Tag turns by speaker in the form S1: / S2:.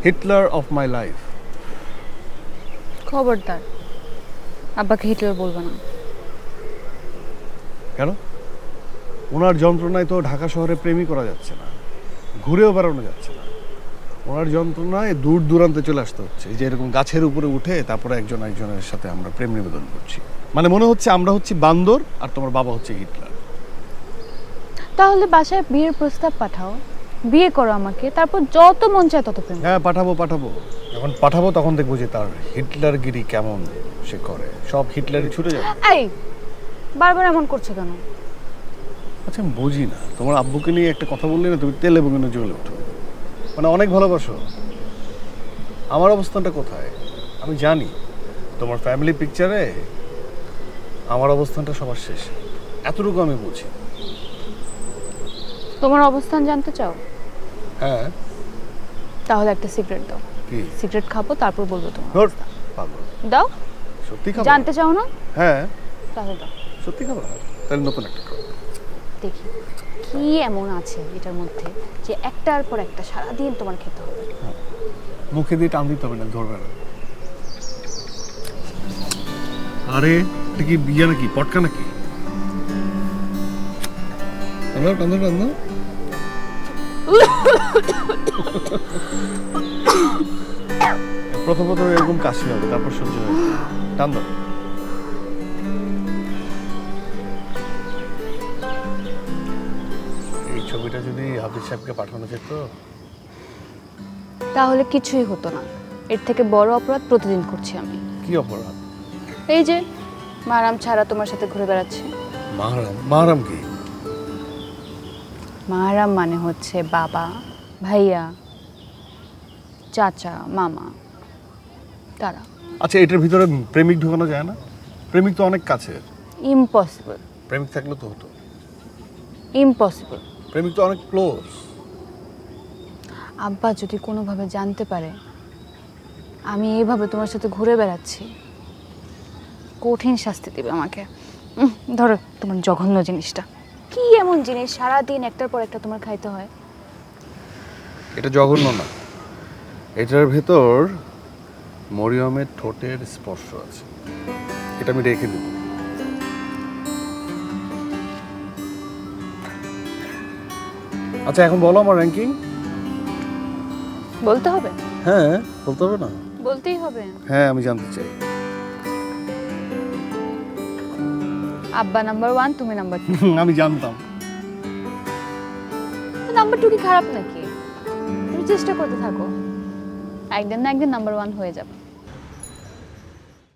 S1: Hitler of my life.
S2: খবরদার আব্বাকে Hitler বলবো না।
S1: কেন? ওনার যন্ত্রণায় তো ঢাকা শহরে প্রেমই করা যাচ্ছে না, ঘুরেও বেড়ানো যাচ্ছে না। ওনার যন্ত্রণায় দূর দূরান্তে চলে আসতে হচ্ছে, এই যে এরকম গাছের উপরে উঠে তারপরে একজন একজনের সাথে আমরা প্রেম নিবেদন করছি। মানে মনে হচ্ছে আমরা হচ্ছি বান্দর আর তোমার বাবা হচ্ছে হিটলার।
S2: তাহলে বাসায় বিয়ের প্রস্তাব পাঠাও, বিয়ে করো আমাকে, তারপর যত মন চায় তত প্রেম।
S1: হ্যাঁ পাঠাবো। যখন পাঠাবো তখন দেখবো যে তার হিটলারগিরি কেমন সে করে, সব হিটলারই ছুটে যাবে।
S2: এই বারবার এমন করছো কেন?
S1: আচ্ছা আমি বুঝি না, তোমার আব্বুকে নিয়ে একটা কথা বললে না তুমি তেলে বেগুনে জ্বলে ওঠো। মানে অনেক ভালোবাসো। আমার অবস্থানটা কোথায় আমি জানি, তোমার ফ্যামিলি পিকচারে আমার অবস্থানটা সবার শেষ, এতটুকু আমি বুঝি।
S2: তোমার অবস্থান জানতে চাও?
S1: হ্যাঁ।
S2: তাহলে একটা সিগারেট দাও।
S1: কি?
S2: সিগারেট খাবো তারপর বলবো তোমার
S1: ধর,
S2: অবস্থা।
S1: পাগল।
S2: দাও।
S1: সত্যি খাবো?
S2: জানতে চাও না?
S1: হ্যাঁ।
S2: তাহলে দাও।
S1: সত্যি খাবো? তাহলে নতুন একটা খাবো।
S2: দেখি কি এমন আছে এটার মধ্যে যে একটার পর একটা সারাদিন তোমার খেতে হবে।
S1: মুখে দিয়ে টান দিতে হবে না, ধরবে না। আরে এটা কি বিয়া নাকি পটকা নাকি? টান দাও। প্রথমত এরকম কাশি হবে, তারপর সহ্য হবে। টান দাও। এই ছবিটা যদি হাফিজ সাহেবকে পাঠানো যেত।
S2: তাহলে কিছুই হতো না। এর থেকে বড় অপরাধ প্রতিদিন করছি আমি।
S1: কি অপরাধ?
S2: এই যে মারাম ছাড়া তোমার সাথে ঘুরে বেড়াচ্ছে।
S1: মারাম কি?
S2: মারাম মানে হচ্ছে বাবা, ভাইয়া, চাচা, মামা, তারা।
S1: আচ্ছা এটার ভিতরে প্রেমিক ঢুকানো যায় না? প্রেমিক তো অনেক কাছে।
S2: ইম্পসিবল।
S1: প্রেমিক থাকলে তো হতো।
S2: ইম্পসিবল।
S1: প্রেমিক তো অনেক ক্লোজ।
S2: আব্বা যদি কোনোভাবে জানতে পারে আমি এইভাবে তোমার সাথে ঘুরে বেড়াচ্ছি, কঠিন শাস্তি দেবে আমাকে। ধরো তোমার জঘন্য জিনিসটা। কি এমন জিনিস সারাদিন একটার পর একটা তোমার খাইতে হয়?
S1: এটা জঘন্য না, এটার ভেতর মরিয়মের ঠোঁটের স্পর্শ আছে, এটা আমি রেখে দেব। আচ্ছা এখন বলো আমার র্যাঙ্কিং।
S2: বলতে হবে?
S1: হ্যাঁ বলতে হবে না?
S2: বলতেই হবে।
S1: হ্যাঁ আমি জানতে চাই।
S2: আব্বা নাম্বার 1, তুমি নাম্বার 2।
S1: আমি জানতাম।
S2: নাম্বার 2 কি খারাপ নাকি? তুমি চেষ্টা করতে থাকো, একদিন না একদিন নাম্বার 1 হয়ে যাবে।